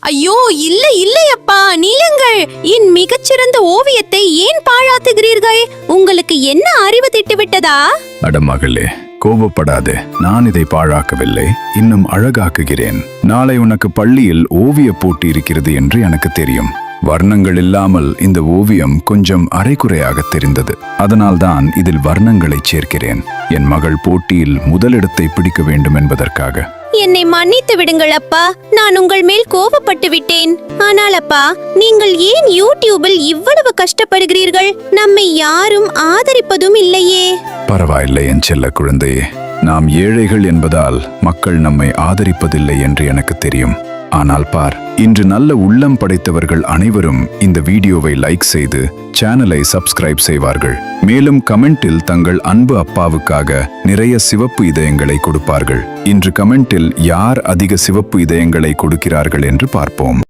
ஐயோ, இல்லை இல்லை அப்பா, நில்லுங்கள். என் மிகச்சிறந்த ஓவியத்தை ஏன் பாழாத்துகிறீர்கள்? உங்களுக்கு என்ன அறிவு திட்டுவிட்டதா? அட மகளே, கோபப்படாதே. நான் இதை பாழாக்கவில்லை, இன்னும் அழகாக்குகிறேன். நாளை உனக்கு பள்ளியில் ஓவிய போட்டி இருக்கிறது என்று எனக்கு தெரியும். வர்ணங்கள் இல்லாமல் இந்த ஓவியம் கொஞ்சம் அரைகுறையாக தெரிந்தது. அதனால்தான் இதில் வர்ணங்களை சேர்க்கிறேன். என் மகள் போட்டியில் முதலிடத்தை பிடிக்க வேண்டும் என்பதற்காக. என்னை மன்னித்து விடுங்கள் அப்பா, நான் உங்கள் மேல் கோபப்பட்டு விட்டேன். ஆனால் அப்பா, நீங்கள் ஏன் யூடியூபில் இவ்வளவு கஷ்டப்படுகிறீர்கள்? நம்மை யாரும் ஆதரிப்பதும் இல்லையே. பரவாயில்லை என் செல்ல குழந்தையே. நாம் ஏழைகள் என்பதால் மக்கள் நம்மை ஆதரிப்பதில்லை என்று எனக்கு தெரியும். ஆனால் பார், இன்று நல்ல உள்ளம் படைத்தவர்கள் அனைவரும் இந்த வீடியோவை லைக் செய்து சேனலை சப்ஸ்கிரைப் செய்வார்கள். மேலும் கமெண்டில் தங்கள் அன்பு அப்பாவுக்காக நிறைய சிவப்பு இதயங்களை கொடுப்பார்கள். இன்று கமெண்டில் யார் அதிக சிவப்பு இதயங்களை கொடுக்கிறார்கள் என்று பார்ப்போம்.